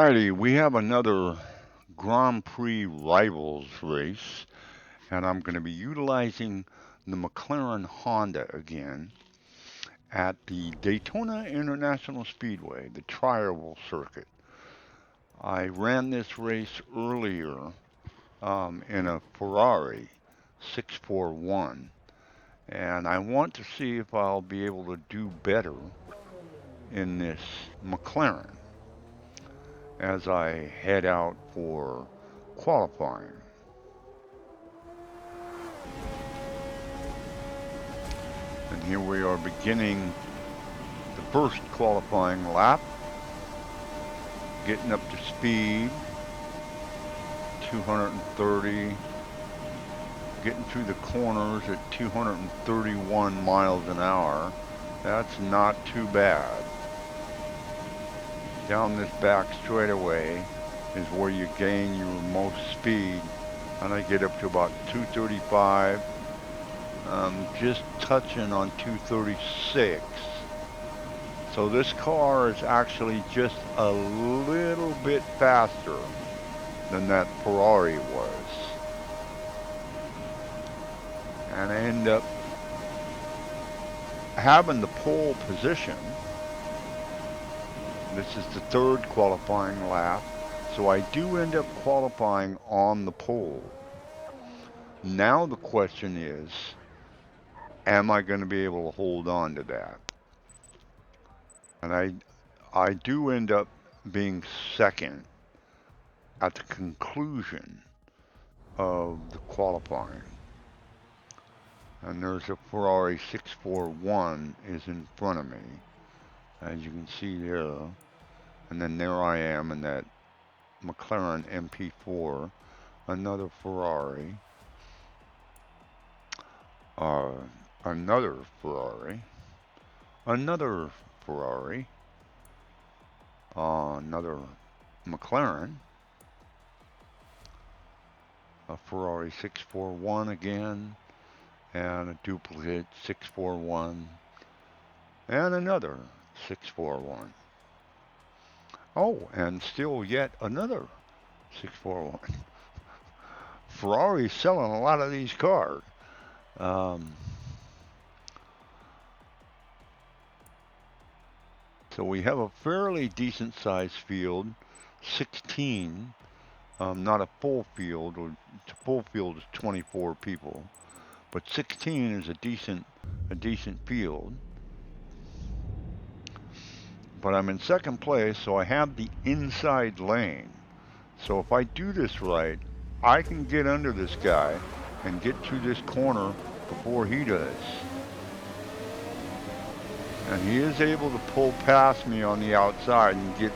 Alrighty, we have another Grand Prix Rivals race, and I'm going to be utilizing the McLaren Honda again at the Daytona International Speedway, the Tri-Oval Circuit. I ran this race earlier in a Ferrari 641, and I want to see if I'll be able to do better in this McLaren as I head out for qualifying. And here we are beginning the first qualifying lap, getting up to speed, 230, getting through the corners at 231 miles an hour. That's not too bad. Down this back straightaway is where you gain your most speed, and I get up to about 235. Just touching on 236. So this car is actually just a little bit faster than that Ferrari was. And I end up having the pole position. This is the third qualifying lap, so I do end up qualifying on the pole. Now the question is, am I going to be able to hold on to that? And I do end up being second at the conclusion of the qualifying. And there's a Ferrari 641 is in front of me, as you can see there. And then there I am in that McLaren MP4, another Ferrari, another Ferrari, another Ferrari, another McLaren, a Ferrari 641 again, and a duplicate 641, and another 641. Oh, and still yet another 641. Ferrari's selling a lot of these cars. So we have a fairly decent sized field, 16, not a full field. A full field is 24 people, but 16 is a decent field. But I'm in second place, so I have the inside lane. So if I do this right, I can get under this guy and get through this corner before he does. And he is able to pull past me on the outside and get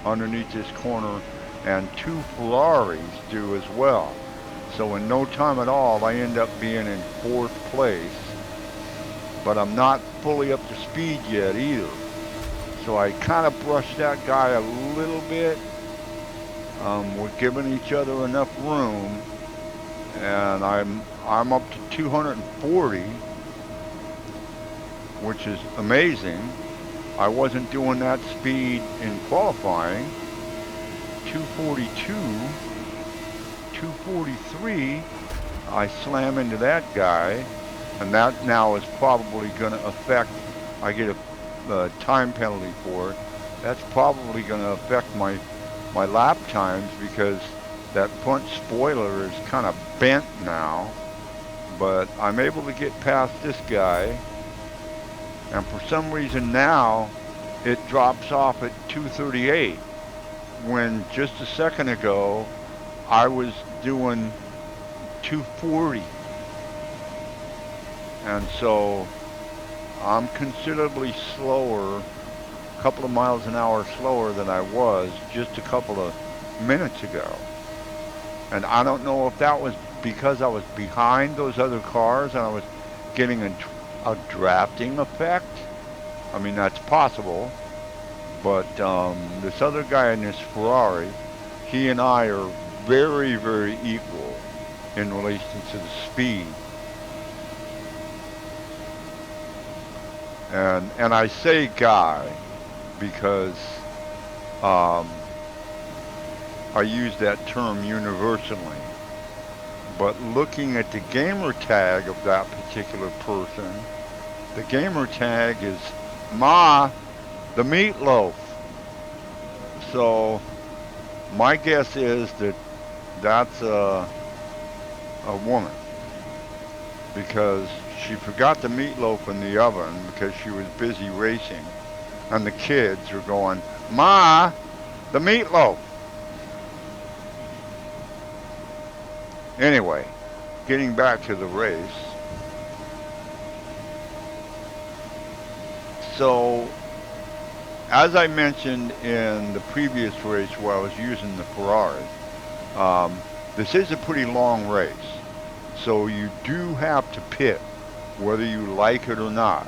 underneath this corner, and two Ferraris do as well. So in no time at all, I end up being in fourth place. But I'm not fully up to speed yet either. So I kind of brushed that guy a little bit. We're giving each other enough room, and I'm up to 240, which is amazing. I wasn't doing that speed in qualifying. 242, 243, I slam into that guy, and that now is probably going to affect, I get a time penalty for it. That's probably going to affect my lap times, because that front spoiler is kind of bent now. But I'm able to get past this guy, and for some reason now it drops off at 238, when just a second ago I was doing 240. And so I'm considerably slower, a couple of miles an hour slower than I was just a couple of minutes ago. And I don't know if that was because I was behind those other cars and I was getting a drafting effect. I mean, that's possible. But this other guy in this Ferrari, he and I are very, very equal in relation to the speed. And I say guy because I use that term universally. But looking at the gamer tag of that particular person, the gamer tag is Ma, the meatloaf. So my guess is that that's a woman because she forgot the meatloaf in the oven because she was busy racing. And the kids are going, Ma, the meatloaf. Anyway, getting back to the race. So, as I mentioned in the previous race where I was using the Ferrari, um, this is a pretty long race. So you do have to pit, whether you like it or not.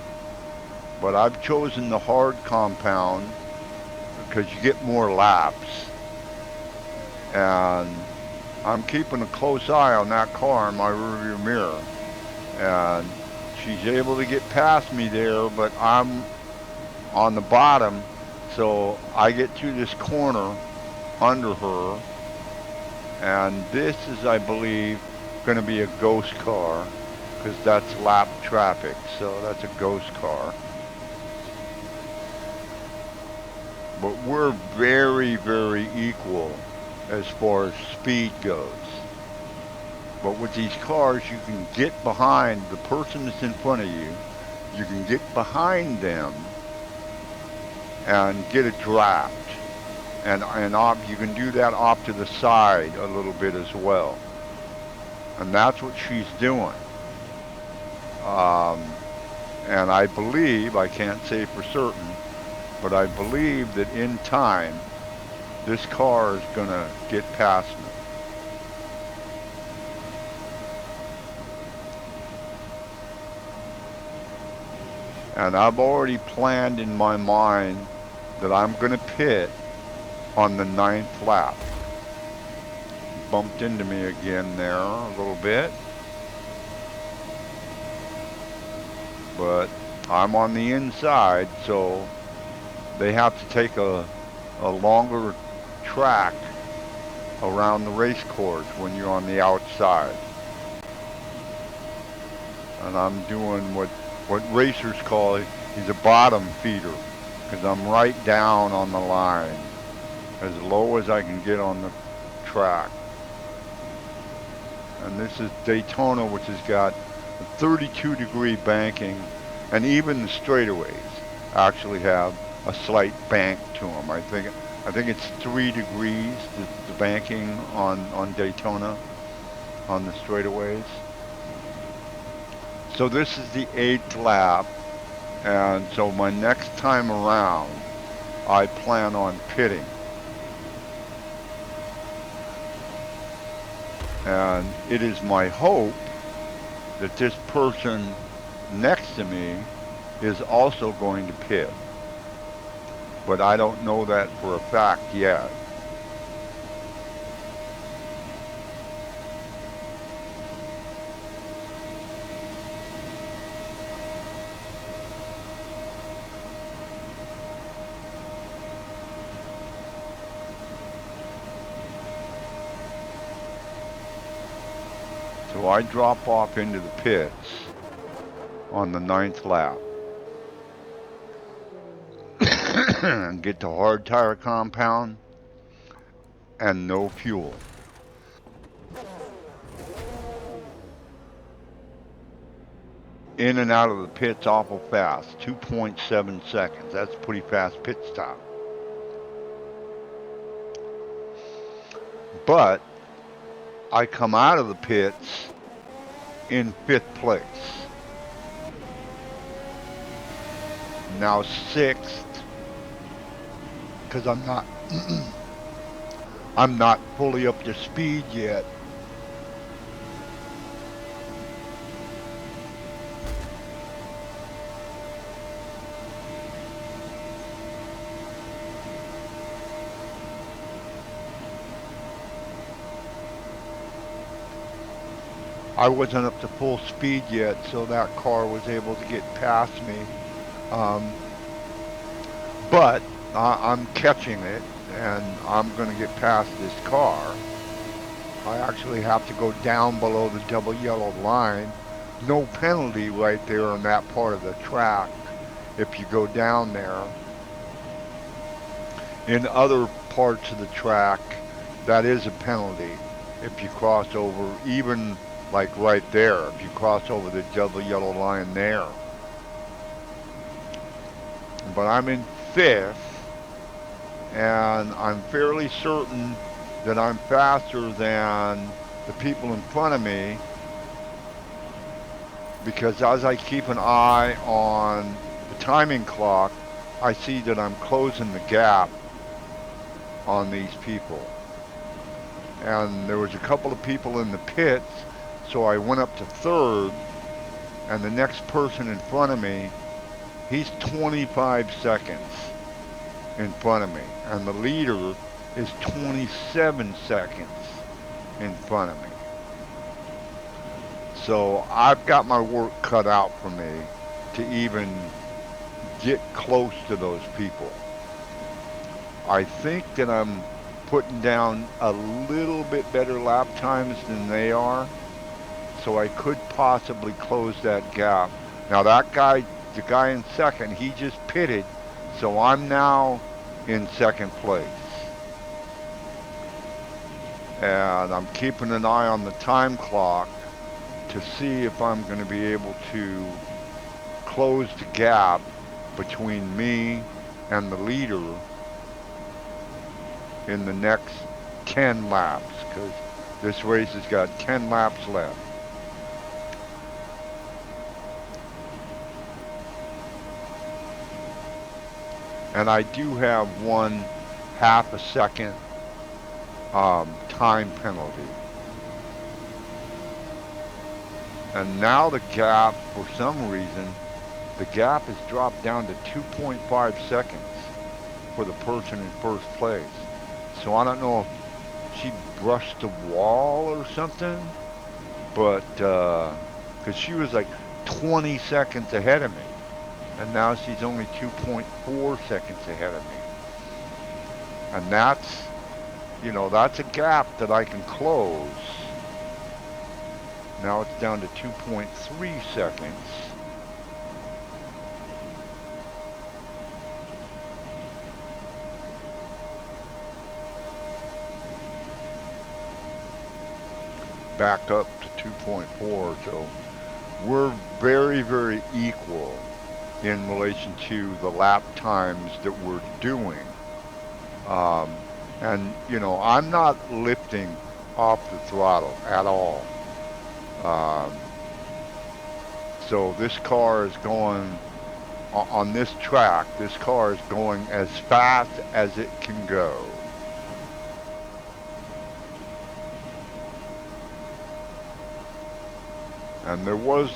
But I've chosen the hard compound because you get more laps. And I'm keeping a close eye on that car in my rearview mirror. And she's able to get past me there, but I'm on the bottom. So I get to this corner under her. And this is, I believe, going to be a ghost car because that's lap traffic. So that's a ghost car. But we're very, very equal as far as speed goes. But with these cars, you can get behind the person that's in front of you. You can get behind them and get a draft. And you can do that off to the side a little bit as well. And that's what she's doing. And I believe, I can't say for certain, but I believe that in time, this car is going to get past me. And I've already planned in my mind that I'm going to pit on the 9th lap. Bumped into me again there a little bit. But I'm on the inside, so they have to take a longer track around the race course when you're on the outside. And I'm doing what racers call it, he's a bottom feeder, because I'm right down on the line, as low as I can get on the track. And this is Daytona, which has got a 32-degree banking, and even the straightaways actually have a slight bank to them. I think it's 3 degrees, the banking on Daytona, on the straightaways. So this is the 8th lap, and so my next time around, I plan on pitting. And it is my hope that this person next to me is also going to pit. But I don't know that for a fact yet. So I drop off into the pits on the 9th lap and get the hard tire compound and no fuel. In and out of the pits awful fast, 2.7 seconds. That's a pretty fast pit stop. But I come out of the pits in 5th place. Now 6th, because I'm not fully up to speed yet. I wasn't up to full speed yet, so that car was able to get past me. But I'm catching it, and I'm going to get past this car, I actually have to go down below the double yellow line. No penalty right there on that part of the track if you go down there. In other parts of the track, that is a penalty if you cross over, even like right there, if you cross over the double yellow line there. But I'm in fifth, and I'm fairly certain that I'm faster than the people in front of me, because as I keep an eye on the timing clock, I see that I'm closing the gap on these people. And there was a couple of people in the pits, so I went up to third, and the next person in front of me, he's 25 seconds in front of me, and the leader is 27 seconds in front of me. So I've got my work cut out for me to even get close to those people. I think that I'm putting down a little bit better lap times than they are, so I could possibly close that gap. Now that guy, the guy in second, he just pitted, so I'm now in second place. And I'm keeping an eye on the time clock to see if I'm going to be able to close the gap between me and the leader in the next 10 laps, because this race has got 10 laps left. And I do have 1/2 a second time penalty. And now the gap, for some reason, the gap has dropped down to 2.5 seconds for the person in first place. So I don't know if she brushed the wall or something, but because she was like 20 seconds ahead of me, and now she's only 2.4 seconds ahead of me. And that's, that's a gap that I can close. Now it's down to 2.3 seconds. Back up to 2.4, so we're very, very equal in relation to the lap times that we're doing. And, I'm not lifting off the throttle at all. So this car is going, on this track, this car is going as fast as it can go. And there was,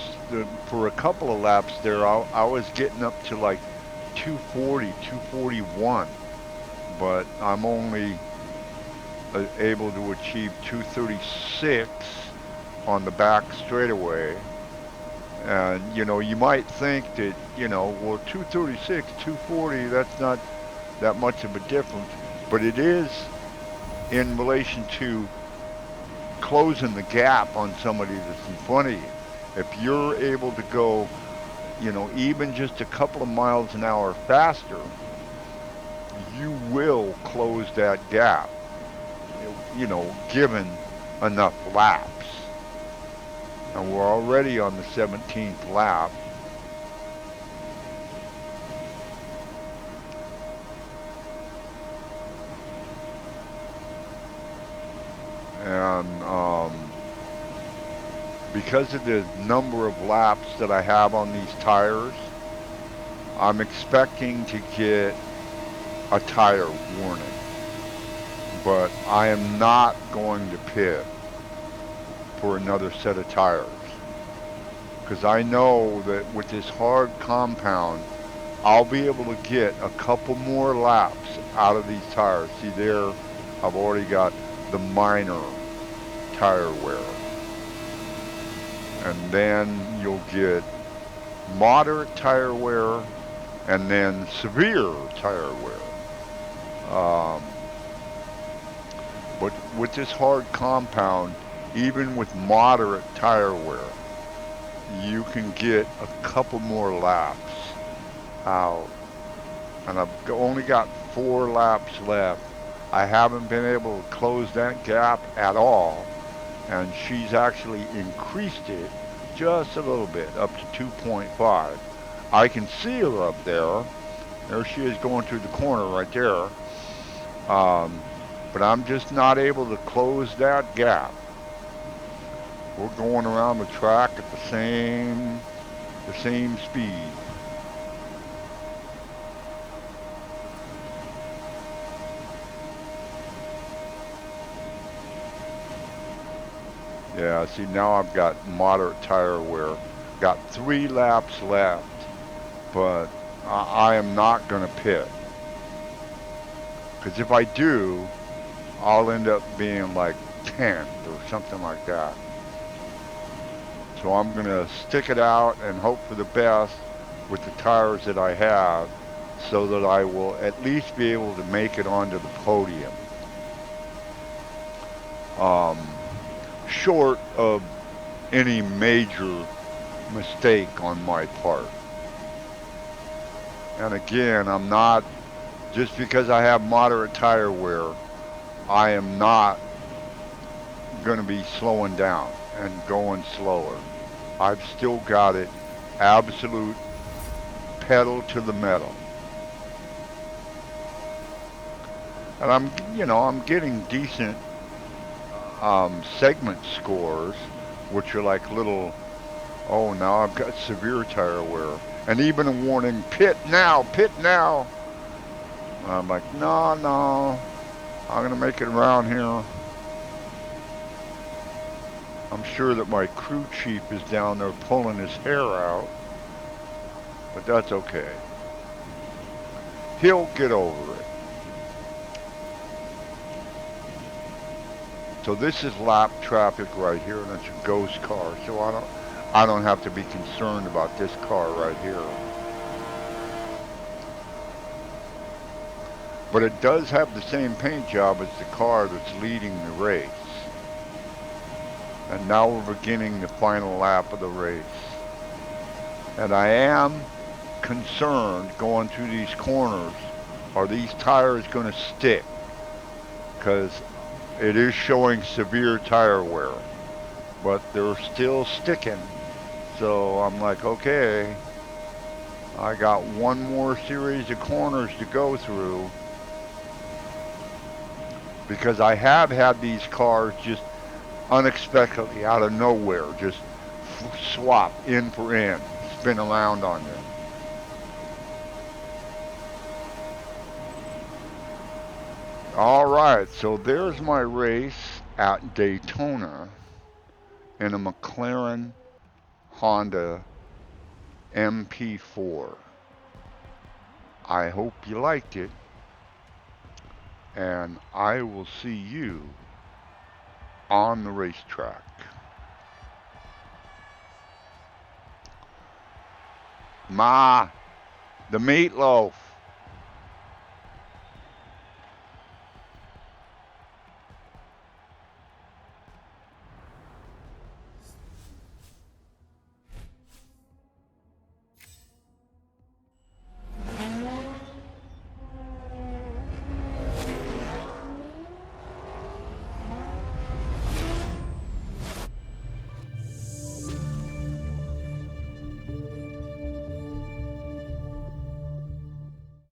for a couple of laps there, I was getting up to like 240, 241. But I'm only able to achieve 236 on the back straightaway. And, you might think that, well, 236, 240, that's not that much of a difference. But it is in relation to closing the gap on somebody that's in front of you. If you're able to go, even just a couple of miles an hour faster, you will close that gap, given enough laps. And we're already on the 17th lap. And because of the number of laps that I have on these tires, I'm expecting to get a tire warning. But I am not going to pit for another set of tires, because I know that with this hard compound, I'll be able to get a couple more laps out of these tires. See there, I've already got the minor tire wear. And then you'll get moderate tire wear and then severe tire wear. But with this hard compound, even with moderate tire wear, you can get a couple more laps out. And I've only got 4 laps left. I haven't been able to close that gap at all. And she's actually increased it just a little bit, up to 2.5. I can see her up there. There she is going through the corner right there. But I'm just not able to close that gap. We're going around the track at the same speed. Yeah, see now I've got moderate tire wear. Got 3 laps left, but I am not going to pit. Because if I do, I'll end up being like 10th or something like that. So I'm going to stick it out and hope for the best with the tires that I have so that I will at least be able to make it onto the podium. Short of any major mistake on my part. And again, I'm not, just because I have moderate tire wear, I am not going to be slowing down and going slower. I've still got it absolute pedal to the metal. And I'm getting decent segment scores, which are like little, oh, now I've got severe tire wear. And even a warning, pit now, pit now. I'm like, no, I'm going to make it around here. I'm sure that my crew chief is down there pulling his hair out, but that's okay. He'll get over it. So this is lap traffic right here, and it's a ghost car, so I don't have to be concerned about this car right here. But it does have the same paint job as the car that's leading the race. And now we're beginning the final lap of the race. And I am concerned going through these corners, are these tires going to stick? Because it is showing severe tire wear, but they're still sticking. So I'm like, okay, I got one more series of corners to go through, because I have had these cars just unexpectedly out of nowhere just swap in for in, spin around on you. All right, so there's my race at Daytona in a McLaren Honda MP4. I hope you liked it, and I will see you on the racetrack. Ma, the meatloaf.